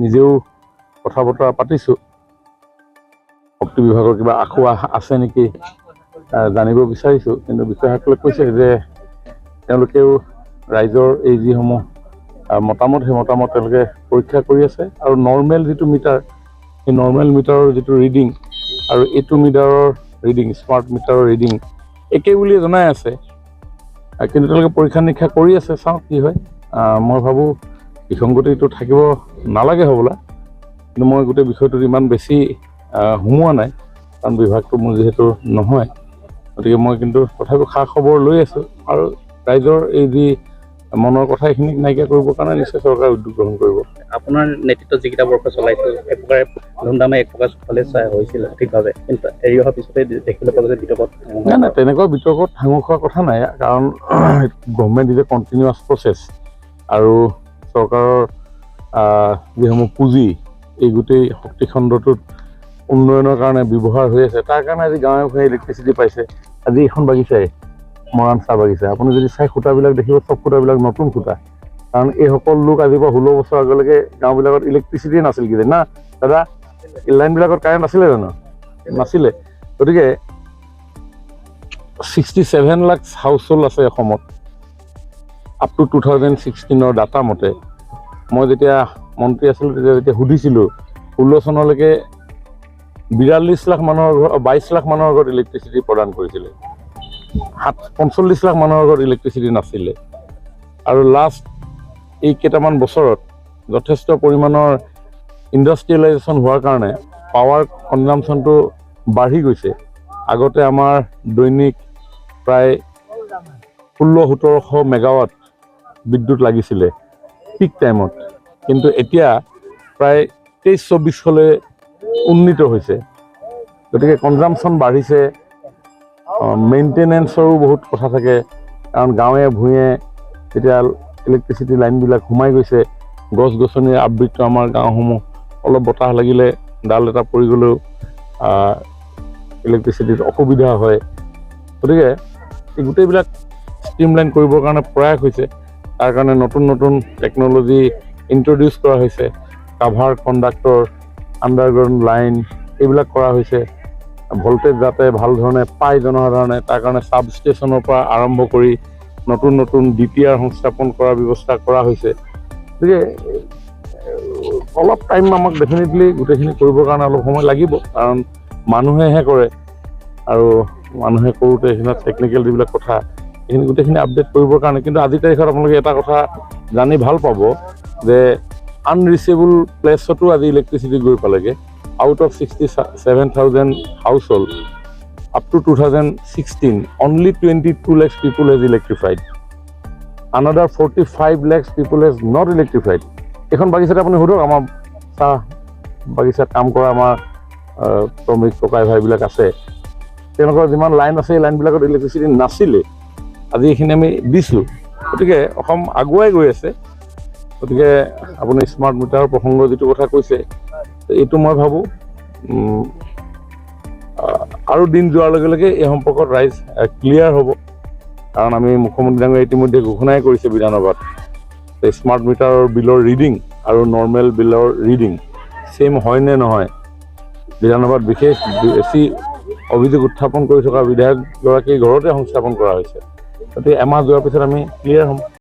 নিজেও কথা বতৰা পাতিছোঁ, শক্তি বিভাগৰ কিবা আঁসোৱাহ আছে নেকি জানিব বিচাৰিছোঁ। কিন্তু বিষয়াসকলে কৈছে যে তেওঁলোকেও ৰাইজৰ এই যিসমূহ মতামত, সেই মতামত তেওঁলোকে পৰীক্ষা কৰি আছে। আৰু নৰ্মেল যিটো মিটাৰ, সেই নৰ্মেল মিটাৰৰ যিটো ৰিডিং আৰু এইটো মিটাৰৰ ৰিডিং, স্মাৰ্ট মিটাৰৰ ৰিডিং একেই বুলি জনাই আছে। কিন্তু তেওঁলোকে পৰীক্ষা নিৰীক্ষা কৰি আছে, চাওঁ কি হয়। মই ভাবোঁ বিসংগতিটো থাকিব নালাগে হ'বলা, কিন্তু মই গোটেই বিষয়টোত ইমান বেছি সোমোৱা নাই, কাৰণ বিভাগটো মোৰ যিহেতু নহয়। গতিকে মই কিন্তু তথাপিও খা খবৰ লৈ আছোঁ, আৰু ৰাইজৰ এই যি মনৰ কথা এইখিনিক নাইকিয়া কৰিবৰ কাৰণে নিশ্চয় চৰকাৰে উদ্যোগ গ্ৰহণ কৰিব। আপোনাৰ নেতৃত্বত যিকেইটা বৰ্ষ চলাইছিল, এক প্ৰকাৰে ধুমধামে এক প্ৰকাৰ চলে হৈছিল সঠিকভাৱে, কিন্তু এৰি অহাৰ পিছতে দেখিবলৈ পালোঁ যে বিতৰ্কত নাই, তেনেকুৱা বিতৰ্কত ভাঙো খোৱাৰ কথা নাই, কাৰণ government is a continuous process. আৰু চৰকাৰৰ যিসমূহ পুঁজি এই গোটেই শক্তি খণ্ডটোত উন্নয়নৰ কাৰণে ব্যৱহাৰ হৈ আছে। তাৰ কাৰণে আজি গাঁৱে ভূঞে ইলেক্ট্ৰিচিটি পাইছে। আজি এখন বাগিচাই মৰাণ চাহ বাগিচা, আপুনি যদি চাই খুঁটাবিলাক দেখিব, চব খুঁটাবিলাক নতুন খুঁটা। কাৰণ এইসকল লোক আজিৰ পৰা 16 বছৰ আগলৈকে গাঁওবিলাকত ইলেক্ট্ৰিচিটিয়ে নাছিল কিনে না দাদা, লাইনবিলাকত কাৰেণ্ট আছিলে জানো? নাছিলে। গতিকে 67 লাখ হাউচ হোল্ড আছে অসমত আপ টু 2016 ডাটা মতে। মই যেতিয়া মন্ত্ৰী আছিলোঁ তেতিয়া সুধিছিলোঁ, 16 চনলৈকে 42 লাখ মানুহৰ ঘৰ, 22 লাখ মানুহৰ ঘৰত ইলেক্ট্ৰিচিটি প্ৰদান কৰিছিলে। 45 লাখ মানুহৰ ঘৰত ইলেক্ট্ৰিচিটি নাছিলে। আৰু লাষ্ট এই কেইটামান বছৰত যথেষ্ট পৰিমাণৰ ইণ্ডাষ্ট্ৰিয়েলাইজেশ্যন হোৱাৰ কাৰণে পাৱাৰ কনজাম্পশ্যনটো বাঢ়ি গৈছে। আগতে আমাৰ দৈনিক প্ৰায় 1600-1700 মেগাৱাট বিদ্যুৎ লাগিছিলে পিক টাইমত, কিন্তু এতিয়া প্ৰায় 2300-2400লৈ উন্নীত হৈছে। গতিকে কনজাম্পশ্যন বাঢ়িছে। মেইনটেনেন্সৰো বহুত কথা থাকে, কাৰণ গাঁৱে ভূঞে এতিয়া ইলেক্ট্ৰিচিটি লাইনবিলাক সোমাই গৈছে। গছ গছনিৰ আবৃত্ত আমাৰ গাঁওসমূহ, অলপ বতাহ লাগিলে ডাল এটা পৰি গ'লেও ইলেক্ট্ৰিচিটিত অসুবিধা হয়। গতিকে এই গোটেইবিলাক ষ্ট্ৰীমলাইন কৰিবৰ কাৰণে প্ৰয়াস হৈছে। তাৰ কাৰণে নতুন নতুন টেকন'লজি ইণ্ট্ৰডিউচ কৰা হৈছে। কাভাৰ কণ্ডাক্টৰ, আণ্ডাৰগ্ৰাউণ্ড লাইন এইবিলাক কৰা হৈছে। ভল্টেজ যাতে ভাল ধৰণে পায় জনসাধাৰণে, তাৰ কাৰণে ছাব ষ্টেচনৰ পৰা আৰম্ভ কৰি নতুন নতুন DPR সংস্থাপন কৰাৰ ব্যৱস্থা কৰা হৈছে। গতিকে অলপ টাইম আমাক ডেফিনেটলি গোটেইখিনি কৰিবৰ কাৰণে অলপ সময় লাগিব, কাৰণ মানুহেহে কৰে। আৰু মানুহে কৰোঁতে এইখিনিত টেকনিকেল যিবিলাক কথা, এইখিনি গোটেইখিনি আপডেট কৰিবৰ কাৰণে। কিন্তু আজিৰ তাৰিখত আপোনালোকে এটা কথা জানি ভাল পাব যে আনৰিচেবল প্লেচতো আজি ইলেক্ট্ৰিচিটি গৈ পালেগৈ। Out of 67,000 house hold up to 2016, only 22 lakhs people has electrified. Another 45 lakhs people has not electrified. এখন বাগিচাত আপুনি সুধক, আমাৰ চাহ বাগিচাত কাম কৰা আমাৰ শ্ৰমিক ককাই ভাইবিলাক আছে, তেওঁলোকৰ যিমান লাইন আছে এই লাইনবিলাকত ইলেক্ট্ৰিচিটি নাছিলে। আজি এইখিনি আমি দিছোঁ। গতিকে অসম আগুৱাই গৈ আছে। গতিকে আপুনি স্মাৰ্ট মিটাৰৰ প্ৰসংগ যিটো কথা কৈছে, এইটো মই ভাবোঁ আৰু দিন যোৱাৰ লগে লগে এই সম্পৰ্কত ৰাইজ ক্লিয়াৰ হ'ব। কাৰণ আমি মুখ্যমন্ত্ৰী ডাঙৰীয়াই ইতিমধ্যে ঘোষণাই কৰিছে বিধানসভাত, স্মাৰ্ট মিটাৰৰ বিলৰ ৰিডিং আৰু নৰ্মেল বিলৰ ৰিডিং ছেইম হয় নে নহয়। বিধানসভাত বিশেষ বেছি অভিযোগ উত্থাপন কৰি থকা বিধায়কগৰাকীৰ ঘৰতে সংস্থাপন কৰা হৈছে। গতিকে এমাহ যোৱাৰ পিছত আমি ক্লিয়াৰ হ'ম।